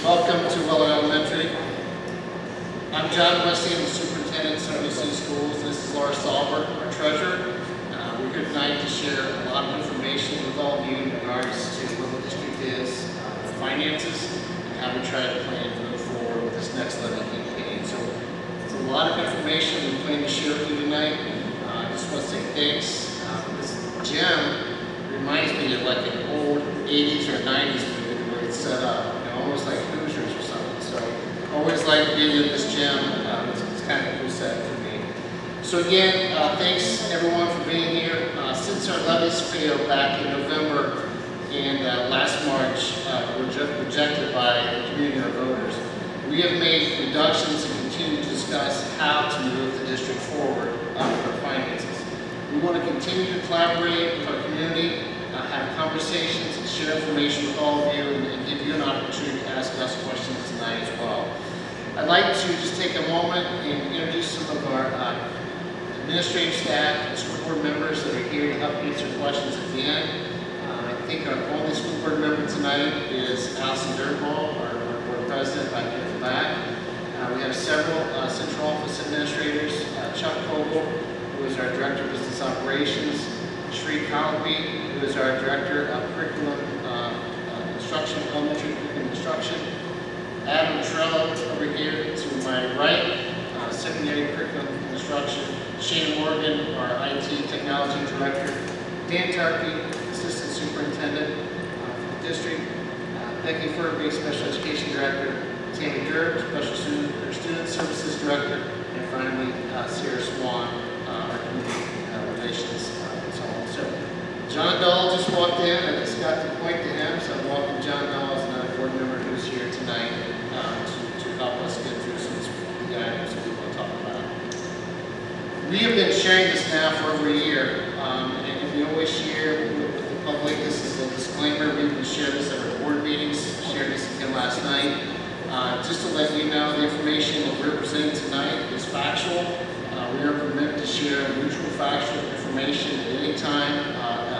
Welcome to Weller Elementary. I'm John Wesley, I'm the superintendent of Sept City Schools. This is Laura Salver, our treasurer. We're here tonight to share a lot of information with all of you in regards to what the district is, finances, and how we try to plan to move forward with this next levy campaign. So it's a lot of information we plan to share with you tonight. I just want to say thanks. This gym reminds me of like an old 80s or 90s movie the way it's set up. Almost like Hoosiers or something. So always like being in this gym. It's kind of a cool set for me. So again, thanks everyone for being here. Since our levies failed back in November and last March were rejected by the community of voters, we have made reductions and continue to discuss how to move the district forward with our finances. We want to continue to collaborate with our community, have conversations, and share information with all of you, and give you an opportunity to ask us questions tonight as well. I'd like to just take a moment and introduce some of our administrative staff and school board members that are here to help answer questions at the end. I think our only school board member tonight is Allison Dirtball, our board president, back here at the back. We have several central office administrators, Chuck Kogel, who is our director of business operations, Sri Kalpi, who is our Director of Curriculum Instruction, Elementary Curriculum Instruction, Adam Trello over here to my right, Secondary Curriculum Instruction, Shane Morgan, our IT Technology Director, Dan Tarkey, Assistant Superintendent for the district, Becky Furby, Special Education Director, Tammy Durb, Special Student Services Director, and finally Sarah Swan, our Community Relations. So John Dahl just walked in. I just got to point to him, so I welcome John Dahl as another board member who's here tonight to help us get through some of the items that we want to talk about. We have been sharing this now for over a year, and we always share with the public. This is a disclaimer. We've been sharing this at our board meetings, shared this again last night. Just to let you know, the information that we're presenting tonight is factual. We are permitted to share neutral factual information at any time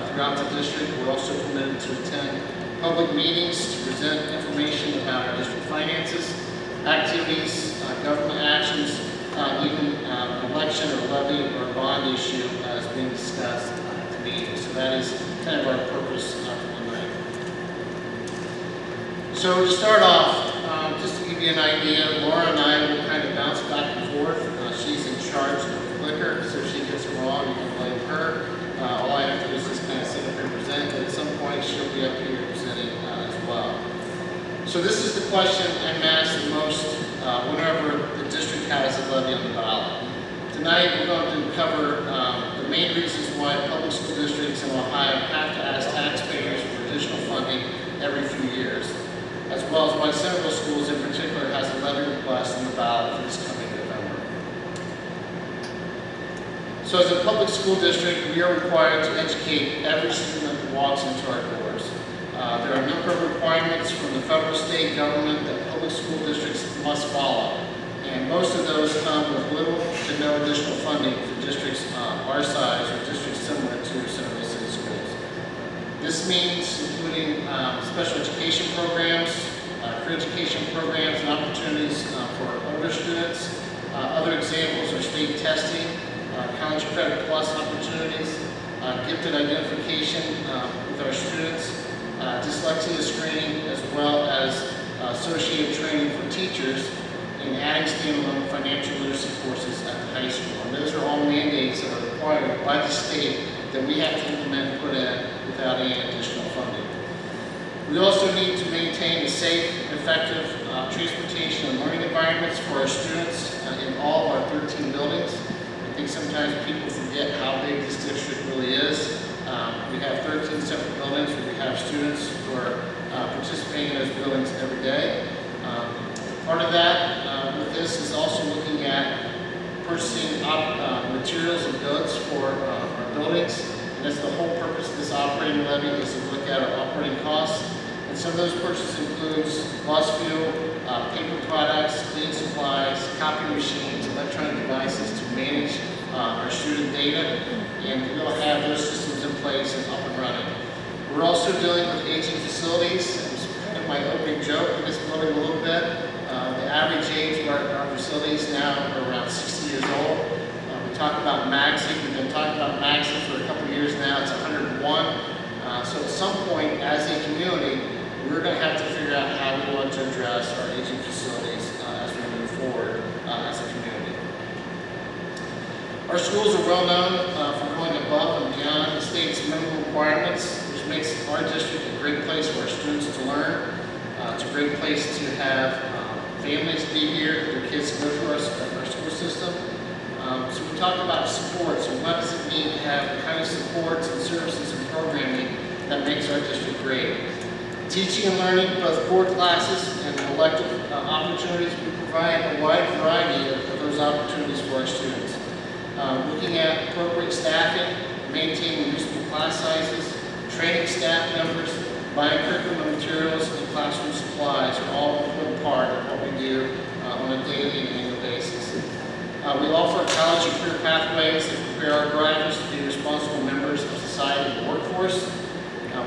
throughout the district. We're also permitted to attend public meetings to present information about our district finances, activities, government actions, even an election or levy or bond issue is being discussed at the meeting. So that is kind of our purpose for tonight. So to start off, just to give you an idea, Laura and I will kind of bounce back and forth. She's in charge of the clicker, so if she gets it wrong, you can blame her. All I have to do is just kind of sit up here and present, but at some point she'll be up here presenting as well. So this is the question I'm asked the most whenever the district has a levy on the ballot. Tonight we're going to cover the main reasons why public school districts in Ohio have to ask taxpayers for additional funding every few years, as well as why several schools in particular has a levy request on the ballot for this coming November. So as a public school district, we are required to educate every student that walks into our doors. There are a number of requirements from the federal state government that public school districts must follow. And most of those come with little to no additional funding for districts our size or districts similar to Sept City Schools. This means including special education programs, career education programs and opportunities for older students. Other examples are state testing, College Credit Plus opportunities, gifted identification with our students, dyslexia screening, as well as associated training for teachers, and adding standalone financial literacy courses at the high school. And those are all mandates that are required by the state that we have to implement and put in without any additional funding. We also need to maintain a safe and effective transportation and learning environments for our students in all of our 13 buildings. I think sometimes people forget how big this district really is. We have 13 separate buildings where we have students who are participating in those buildings every day. Part of that with this is also looking at purchasing materials and goods for our buildings. And that's the whole purpose of this operating levy, is to look at our operating costs. And some of those purchases includes bus fuel, paper products, cleaning supplies, copy machines, electronic devices to manage our student data. And we'll have those systems in place and up and running. We're also dealing with aging facilities. It's kind of with my opening joke in this building a little bit. The average age of our facilities now are around 60 years old. We talk about maxing. We've been talking about maxing for a couple of years now. It's 101. So at some point, as a community, we're going to have to figure out how we want to address our aging facilities as we move forward as a community. Our schools are well known for going above and beyond the state's minimum requirements, which makes our district a great place for our students to learn. It's a great place to have families be here, their kids go through our school system. So we talk about support. So what does it mean to have the kind of supports and services and programming that makes our district great? Teaching and learning, both core classes and elective opportunities, we provide a wide variety of those opportunities for our students. Looking at appropriate staffing, maintaining reasonable class sizes, training staff members, buying curriculum materials, and classroom supplies are all an important part of what we do on a daily and annual basis. We offer college and career pathways that prepare our graduates to be responsible members of society and the workforce.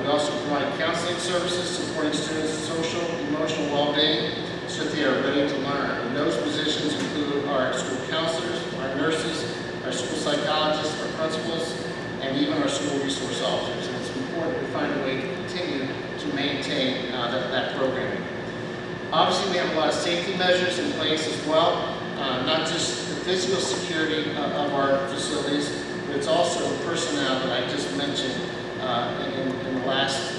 We also provide counseling services supporting students' social and emotional well-being so that they are ready to learn. And those positions include our school counselors, our nurses, our school psychologists, our principals, and even our school resource officers. And it's important we find a way to continue to maintain that programming. Obviously, we have a lot of safety measures in place as well, not just the physical security of our facilities, but it's also the personnel that I just mentioned in the last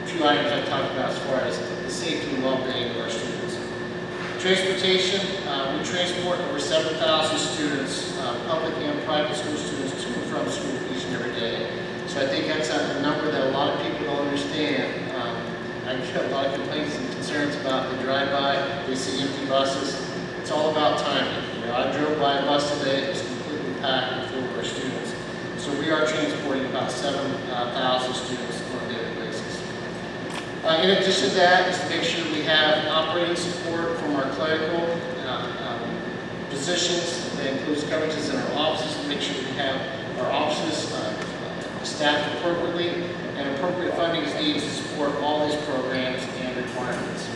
few items I talked about as far as the safety and well-being of our students. Transportation, we transport over 7,000 students, public and private school students, to and from school each and every day. So I think that's a number that a lot of people don't understand. I get a lot of complaints and concerns about the drive-by. They see empty buses. It's all about timing. You know, I drove by a bus today. It was completely packed and full of our students. So we are transporting about 7,000 students on a daily basis. In addition to that, is to make sure we have operating support from our clerical positions. That includes coverages in our offices to make sure we have our offices staffed appropriately, and appropriate funding is needed to support all these programs and requirements.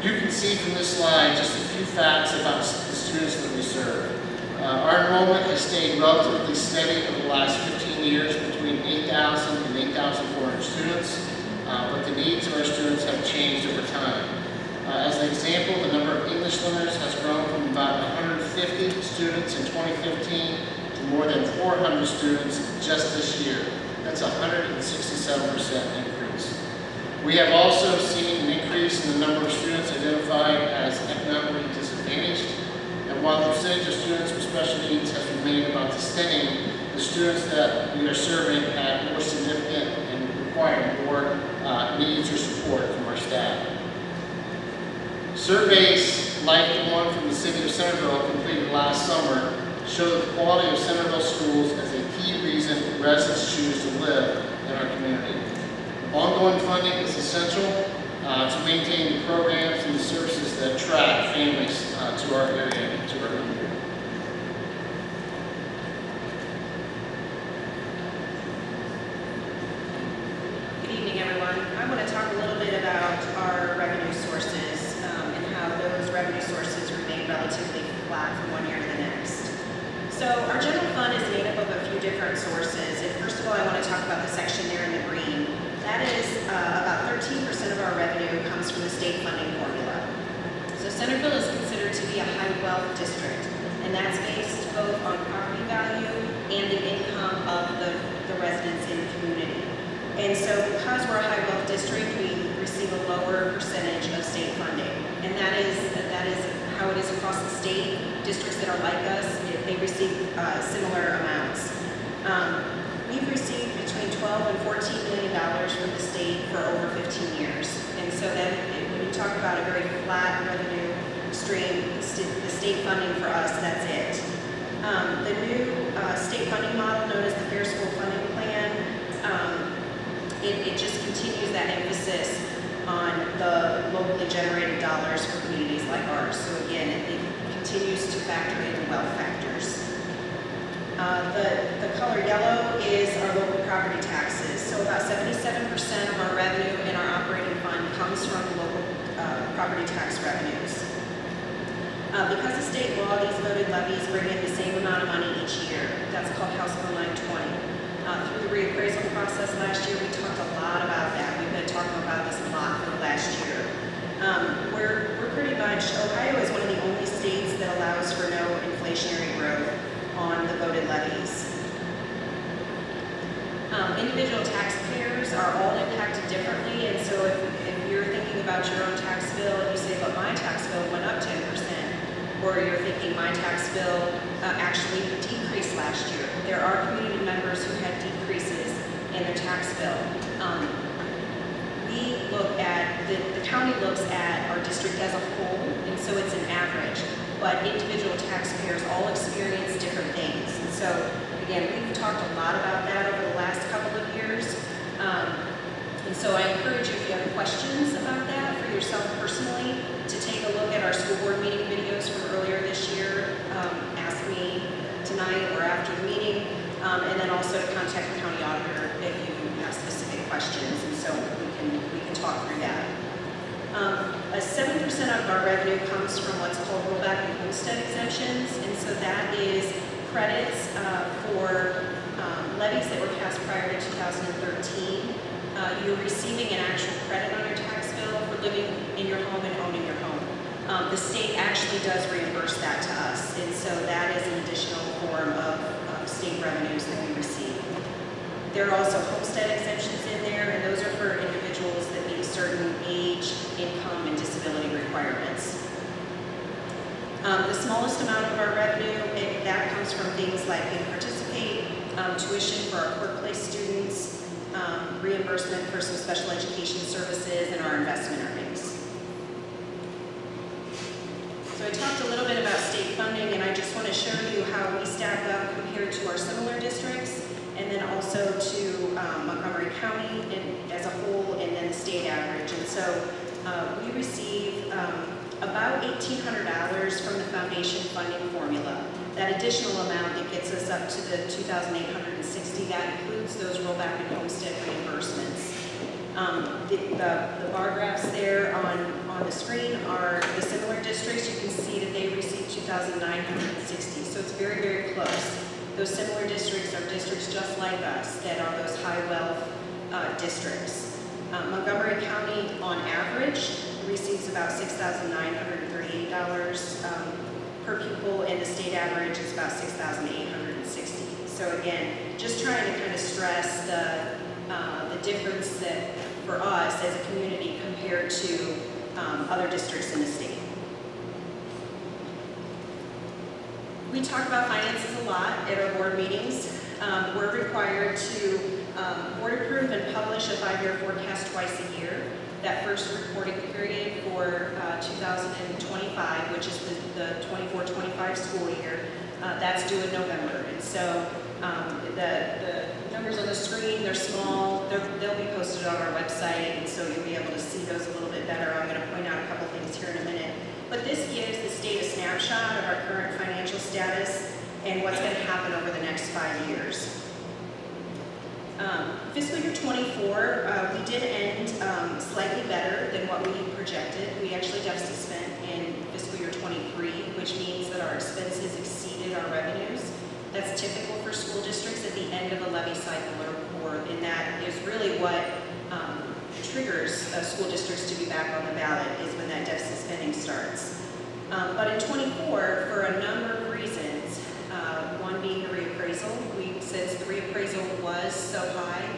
You can see from this slide just a few facts about the students that we serve. Our enrollment has stayed relatively steady over the last 15 years, between 8,000 and 8,400 students, but the needs of our students have changed over time. As an example, the number of English learners has grown from about 150 students in 2015 to more than 400 students just this year. That's a 167% increase. We have also seen an increase in the number of students identified as economically disadvantaged. And while the percentage of students with special needs has remained about the same, the students that we are serving have more significant and require more needs or support from our staff. Surveys like the one from the city of Centerville completed last summer show that the quality of Centerville schools as a key reason residents choose to live in our community. Ongoing funding is essential to maintain the programs and the services that attract families to our area and to our community. Good evening, everyone. I want to talk a little bit about our revenue sources and how those revenue sources remain relatively flat from one year to the next. So our general fund is made up of a few different sources. And first of all, I want to talk about the section there in the green. That is about 13% of our revenue comes from the state funding formula. So Centerville is considered to be a high wealth district, and that's based both on property value and the income of the residents in the community. And so because we're a high wealth district, we receive a lower percentage of state funding. And that is how it is across the state. Districts that are like us, they receive similar amounts. We've received between $12 and $14 million from the state for over 15 years. And so then when you talk about a very flat revenue stream, the state funding for us, that's it. The new state funding model known as the Fair School Funding Plan, it just continues that emphasis on the locally generated dollars for communities like ours. So again, it continues to factor in wealth factors. The color yellow is our local property taxes. So about 77% of our revenue in our operating fund comes from local property tax revenues. Because of state law, these voted levies bring in the same amount of money each year. That's called House Bill 920. Through the reappraisal process last year, we talked a lot about that. We've been talking about this a lot for the last year. We're pretty much, Ohio is one of the only states that allows for no inflationary growth on the voted levies. Individual taxpayers are all impacted differently, and so if you're thinking about your own tax bill and you say, but my tax bill went up 10%, or you're thinking my tax bill actually decreased last year, there are community members who had decreases in their tax bill. We look at, the county looks at our district as a whole, and so it's an average, but individual taxpayers all experience different things. And so, again, we've talked a lot about that over the last couple of years. And so I encourage you, if you have questions about that for yourself personally, to take a look at our school board meeting videos from earlier this year. Ask me tonight or after the meeting, and then also to contact the county auditor if you have specific questions, and so we can talk through that. 7% of our revenue comes from what's called rollback and homestead exemptions, and so that is credits for levies that were passed prior to 2013. You're receiving an actual credit on your tax bill for living in your home and owning your home. The state actually does reimburse that to us, and so that is an additional form of state revenues that we receive. There are also homestead exemptions in there, and those are for individuals that meet certain age, income, and disability requirements. The smallest amount of our revenue, that comes from things like Pay to Participate, tuition for our workplace students, reimbursement for some special education services, and our investment earnings. So I talked a little bit about state funding, and I just want to show you how we stack up compared to our similar districts, and then also to Montgomery County as a whole, and then the state average. And so we receive about $1,800 from the foundation funding formula. That additional amount that gets us up to the $2,860, that includes those rollback and homestead reimbursements. The bar graphs there on the screen are the similar districts. You can see that they receive $2,960, so it's very, very close. Those similar districts are districts just like us that are those high wealth districts. Montgomery County, on average, receives about $6,938 per pupil, and the state average is about $6,860. So again, just trying to kind of stress the difference that for us as a community compared to other districts in the state. We talk about finances a lot at our board meetings. We're required to board approve and publish a 5-year forecast twice a year. That first reporting period for 2025, which is the 24-25 school year, that's due in November. And so the numbers on the screen, they're small. They'll be posted on our website, and so you'll be able to see those a little bit better. I'm going to point out a couple things here in a minute. But this gives the state a snapshot of our current financial status and what's going to happen over the next 5 years. Fiscal year 24, we did end slightly better than what we projected. We actually deficit spent in fiscal year 23, which means that our expenses exceeded our revenues. That's typical for school districts at the end of a levy cycle, and that is really what triggers school districts to be back on the ballot, is when that deficit spending starts. But in 24, for a number of reasons, one being the reappraisal. Since the reappraisal was so high,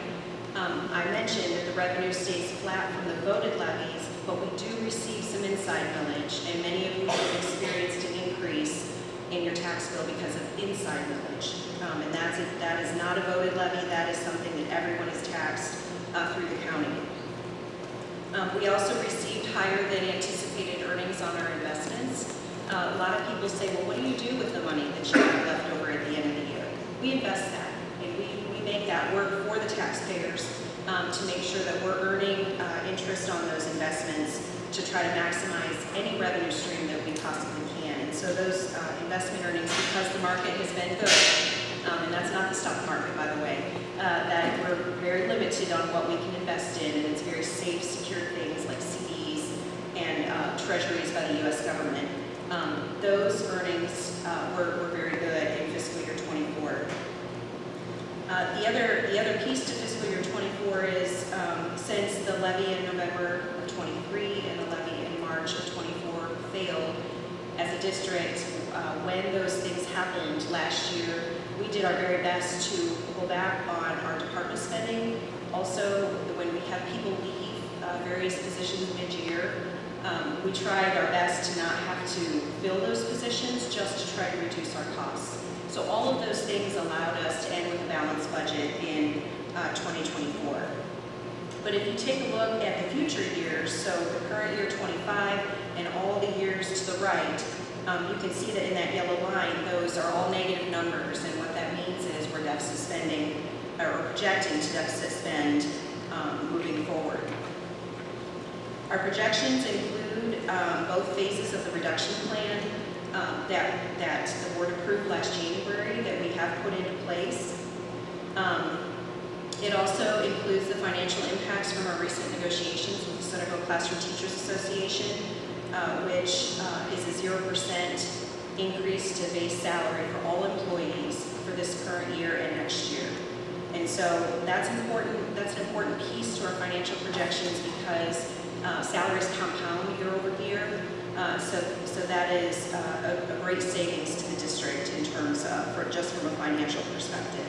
I mentioned that the revenue stays flat from the voted levies, but we do receive some inside millage, and many of you have experienced an increase in your tax bill because of inside millage. And that is not a voted levy. That is something that everyone is taxed through the county. We also received higher than anticipated earnings on our investments. A lot of people say, well, what do you do with the money that you have left over at the end of the year? We invest that, and we make that work for the taxpayers to make sure that we're earning interest on those investments to try to maximize any revenue stream that we possibly can. And so those investment earnings, because the market has been good, and that's not the stock market, by the way, that we're very limited on what we can invest in, and it's very safe, secure things like CDs and treasuries by the U.S. government. Those earnings were very good in fiscal year 24. The other piece to fiscal year 24 is since the levy in November of 23 and the levy in March of 24 failed as a district, when those things happened last year, we did our very best to pull back on our department spending. Also, when we have people leave various positions mid-year, we tried our best to not have to fill those positions, just to try to reduce our costs. So all of those things allowed us to end with a balanced budget in 2024. But if you take a look at the future years, so the current year 25 and all the years to the right, you can see that in that yellow line, those are all negative numbers, and what that means is we're deficit spending, or projecting to deficit spend moving forward. Our projections include both phases of the reduction plan that the board approved last January that we have put into place. It also includes the financial impacts from our recent negotiations with the Centerville Classroom Teachers Association, which is a 0% increase to base salary for all employees for this current year and next year. And so that's important. That's an important piece to our financial projections because salaries compound year over year. So that is a great savings to the district in terms of just from a financial perspective.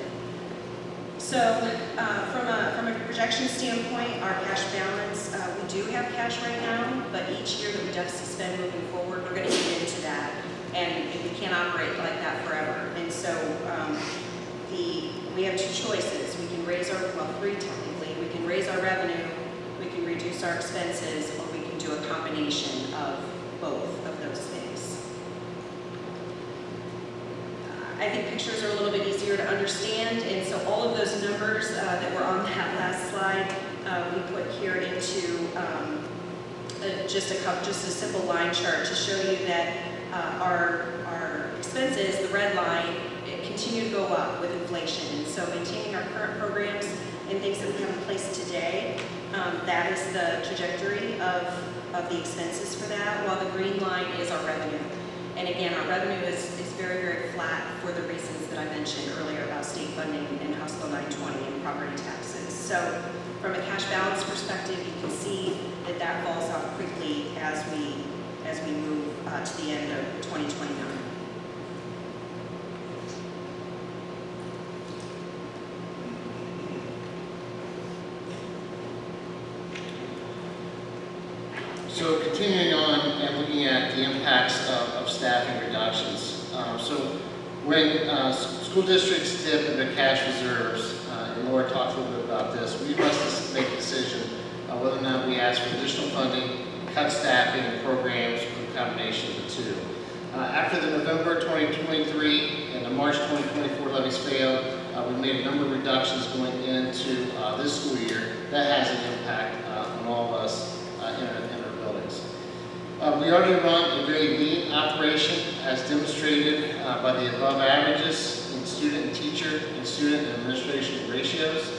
So from a projection standpoint, our cash balance, we do have cash right now, but each year that we deficit spend moving forward, we're going to get into that, and we can't operate like that forever. And so we have two choices. We can raise our, well, three technically. We can raise our revenue, we can reduce our expenses, or we can do a combination of both of those things. I think pictures are a little bit easier to understand, and so all of those numbers that were on that last slide, we put here into just a simple line chart to show you that our expenses, the red line, continue to go up with inflation. And so maintaining our current programs and things that we have in place today, that is the trajectory of the expenses for that, while the green line is our revenue. And again, our revenue is very, very flat for the reasons that I mentioned earlier about state funding and House Bill 920 and property taxes. So from a cash balance perspective, you can see that that falls off quickly as we move to the end of 2029. So continuing on and looking at the impacts of staffing reductions. So when school districts dip into cash reserves, and Laura talked a little bit about this, we must make a decision whether or not we ask for additional funding, cut staffing and programs, or a combination of the two. After the November 2023 and the March 2024 levies failed, we made a number of reductions going into this school year. That has an impact on all of us in our buildings. We already run a very lean operation as demonstrated by the above averages in student and teacher and student and administration ratios.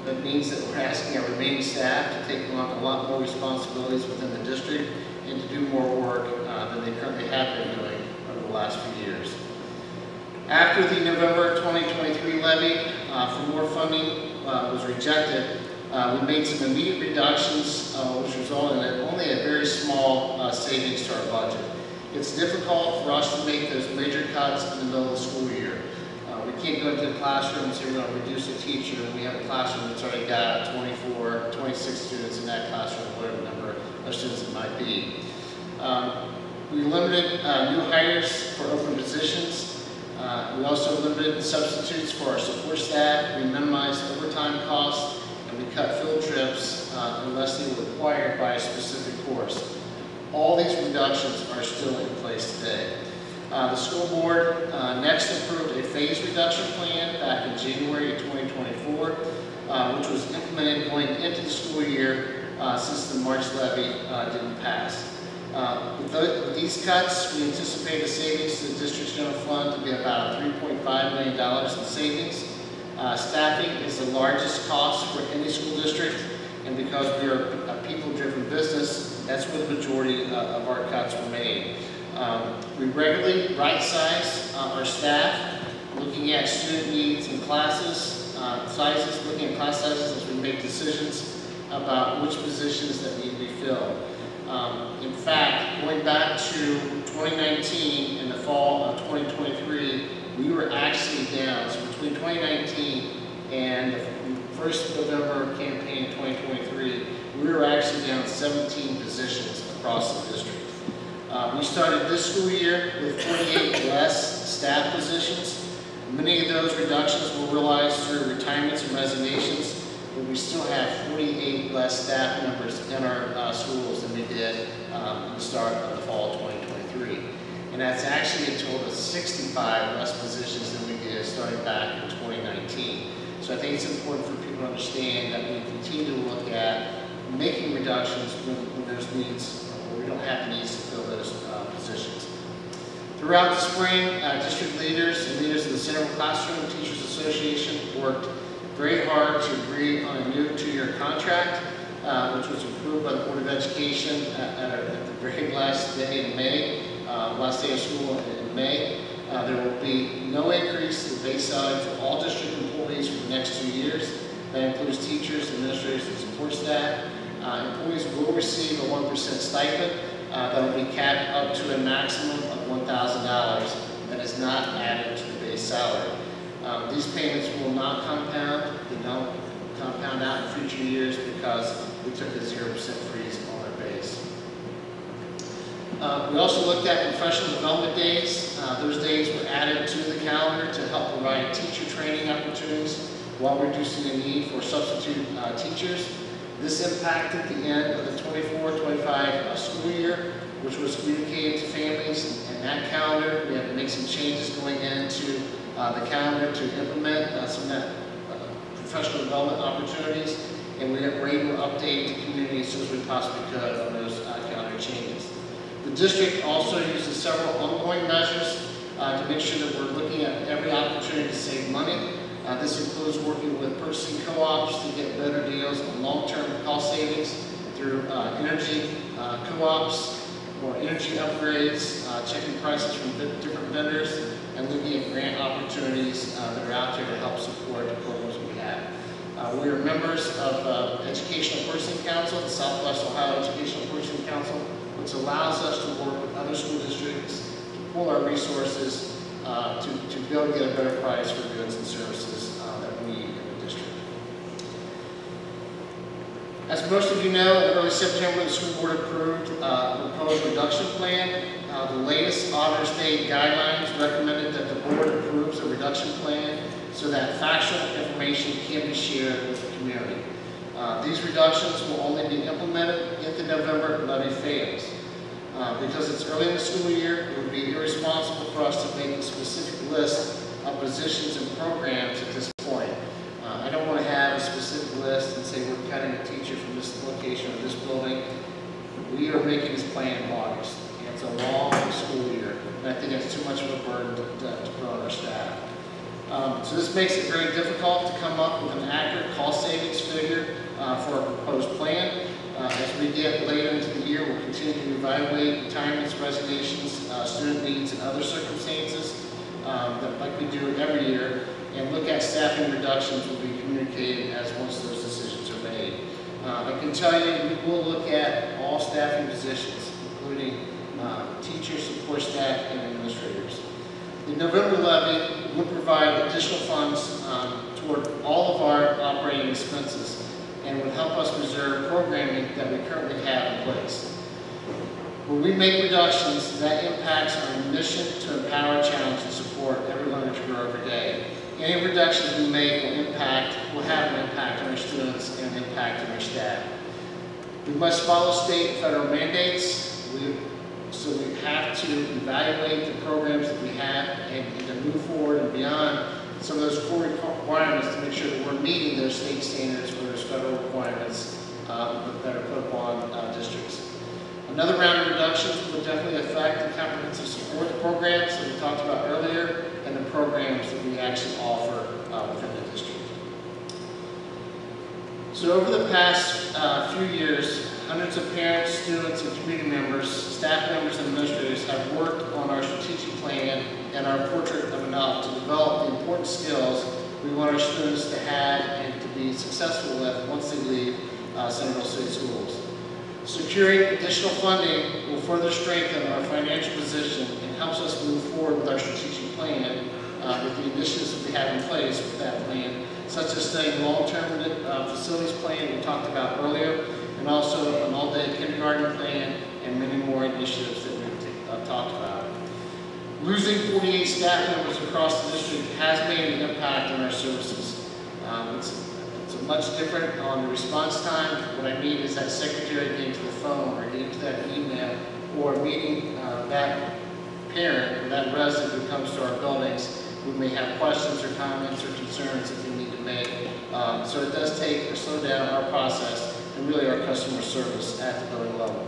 That means that we're asking our remaining staff to take on a lot more responsibilities within the district and to do more work than they currently have been doing over the last few years. After the November 2023 levy for more funding was rejected, we made some immediate reductions, which resulted in only a very small savings to our budget. It's difficult for us to make those major cuts in the middle of the school year. We can't go into the classroom and say we're going to reduce a teacher when we have a classroom that's already got 24, 26 students in that classroom, whatever number of students it might be. We limited new hires for open positions. We also limited substitutes for our support staff. We minimized overtime costs. We cut field trips unless they were required by a specific course. All these reductions are still in place today. The school board next approved a phase reduction plan back in January of 2024, which was implemented going into the school year since the March levy didn't pass. With these cuts, we anticipate a savings to the district's general fund to be about $3.5 million in savings. Staffing is the largest cost for any school district, and because we are a people-driven business, that's where the majority of our cuts were made. We regularly right-size our staff, looking at student needs and classes, looking at class sizes as we make decisions about which positions that need to be filled. In fact, going back to 2019 and the fall of 2023, we were actually down. So between 2019 and the first November campaign in 2023, we were actually down 17 positions across the district. We started this school year with 48 less staff positions. Many of those reductions were realized through retirements and resignations, but we still have 48 less staff members in our schools than we did at the start of the fall of 2023. And that's actually a total of 65 less positions than we did starting back in 2019. So I think it's important for people to understand that we continue to look at making reductions when there's needs, or we don't have the needs to fill those positions. Throughout the spring, district leaders and leaders of the Central Classroom Teachers Association worked very hard to agree on a new 2-year contract, which was approved by the Board of Education at the very last day in May, last day of school in May. There will be no increase to the base salary for all district employees for the next 2 years. That includes teachers, administrators, and support staff. Employees will receive a 1% stipend that will be capped up to a maximum of $1,000 that is not added to the base salary. These payments will not compound. They don't compound out in future years because we took a 0% freeze on our base. We also looked at professional development days. Those days were added to the calendar to help provide teacher training opportunities while reducing the need for substitute teachers. This impacted the end of the 24-25 school year, which was communicated to families. And that calendar, we had to make some changes going into the calendar to implement some of that professional development opportunities. And we were able to update the community as soon as we possibly could on those calendar changes. The district also uses several ongoing measures to make sure that we're looking at every opportunity to save money. This includes working with purchasing co-ops to get better deals on long-term cost savings through energy co-ops or energy upgrades, checking prices from different vendors, and looking at grant opportunities that are out there to help support the programs we have. We are members of Educational Purchasing Council, the Southwest Ohio Educational Purchasing Council, which allows us to work with other school districts to pool our resources to be able to get a better price for goods and services that we need in the district. As most of you know, in early September, the school board approved a proposed reduction plan. The latest auditor state guidelines recommended that the board approves a reduction plan so that factual information can be shared with the community. These reductions will only be implemented if the November levy fails. Because it's early in the school year, it would be irresponsible for us to make a specific list of positions and programs at this point. I don't want to have a specific list and say we're cutting a teacher from this location or this building. We are making this plan in August, and it's a long school year, and I think it's too much of a burden to put on our staff. So this makes it very difficult to come up with an accurate cost savings figure for our proposed plan. As we get later into the year, we'll continue to evaluate retirements, resignations, student needs, and other circumstances like we do every year, and look at staffing reductions will be communicated as once those decisions are made. I can tell you we will look at all staffing positions, including teachers, support staff, and administrators. The November levy will provide additional funds toward all of our operating expenses and would help us reserve programming that we currently have in place. When we make reductions, that impacts our mission to empower, challenge, and support every learner to grow every day. Any reductions we make will have an impact on our students and an impact on our staff. We must follow state and federal mandates, so we have to evaluate the programs that we have and to move forward and beyond some of those core requirements to make sure that we're meeting those state standards or those federal requirements that are put upon districts. Another round of reductions will definitely affect the comprehensive support programs that we talked about earlier and the programs that we actually offer within the district. So over the past few years, hundreds of parents, students, and community members, staff members, and administrators have worked on our strategic plan and our portrait of an elk to develop the important skills we want our students to have and to be successful with once they leave Centerville City Schools. Securing additional funding will further strengthen our financial position and helps us move forward with our strategic plan with the initiatives that we have in place with that plan, such as studying long-term facilities plan we talked about earlier, and also an all-day kindergarten plan and many more initiatives that we've talked about. Losing 48 staff members across the district has made an impact on our services. It's much different on the response time. What I mean is that secretary getting to the phone or getting to that email or meeting that parent or that resident who comes to our buildings who may have questions or comments or concerns that they need to make. So it does take or slow down our process and really our customer service at the building level.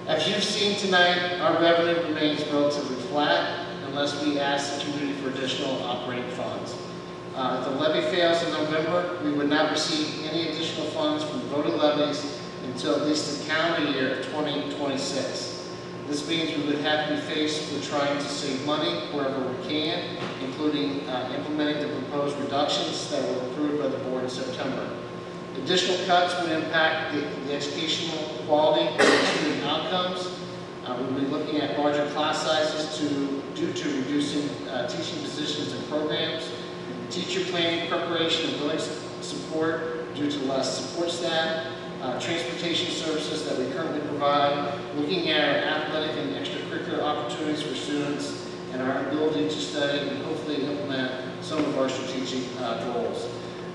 As you've seen tonight, our revenue remains relatively flat unless we ask the community for additional operating funds. If the levy fails in November, we would not receive any additional funds from voted levies until at least the calendar year of 2026. This means we would have to be faced with trying to save money wherever we can, including implementing the proposed reductions that were approved by the board in September. Additional cuts would impact the educational quality and student outcomes. We'll be looking at larger class sizes due to reducing teaching positions and programs, teacher planning, preparation, and building support due to less support staff, transportation services that we currently provide, looking at our athletic and extracurricular opportunities for students, and our ability to study and hopefully implement some of our strategic goals.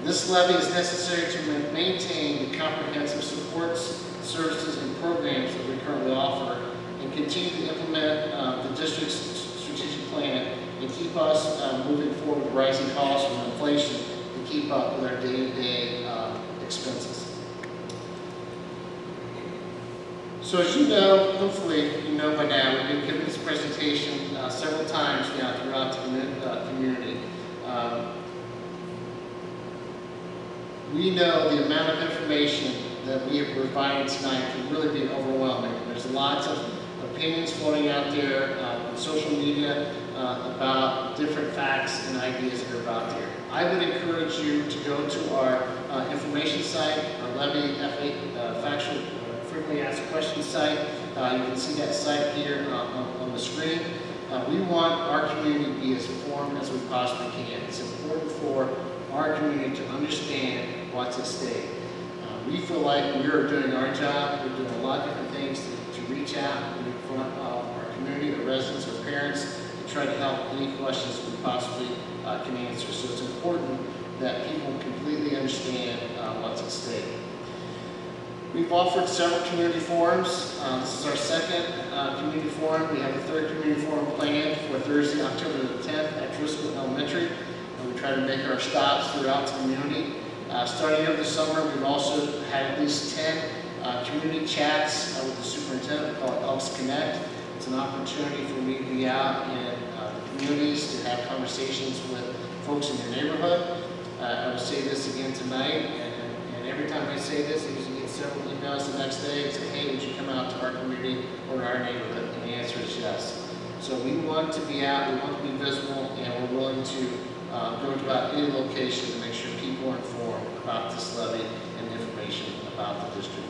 This levy is necessary to maintain the comprehensive supports, services, and programs that we currently offer and continue to implement the district's strategic plan and keep us moving forward with rising costs from inflation to keep up with our day-to-day expenses. So as you know, hopefully you know by now, we've been giving this presentation several times now throughout the community. We know the amount of information that we have provided tonight can really be overwhelming. There's lots of opinions floating out there on social media about different facts and ideas that are out there. I would encourage you to go to our information site, our levy factual frequently asked questions site. You can see that site here on the screen. We want our community to be as informed as we possibly can. It's important for our community to understand what's at stake. We feel like we are doing our job. We're doing a lot of different things to reach out in front of our community, our residents, our parents, to try to help any questions we possibly can answer. So it's important that people completely understand what's at stake. We've offered several community forums. This is our second community forum. We have a third community forum planned for Thursday, October the 10th at Driscoll Elementary. And we try to make our stops throughout the community. Starting over the summer, we've also had at least 10 community chats with the superintendent called Elks Connect. It's an opportunity for me to be out in the communities to have conversations with folks in your neighborhood. I will say this again tonight, and every time I say this, I usually get several emails the next day and say, hey, would you come out to our community or our neighborhood? And the answer is yes. So we want to be out, we want to be visible, and we're willing to go to about any location to make sure people are informed about this levy and information about the district.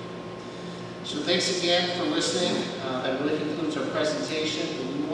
So thanks again for listening. That really concludes our presentation. We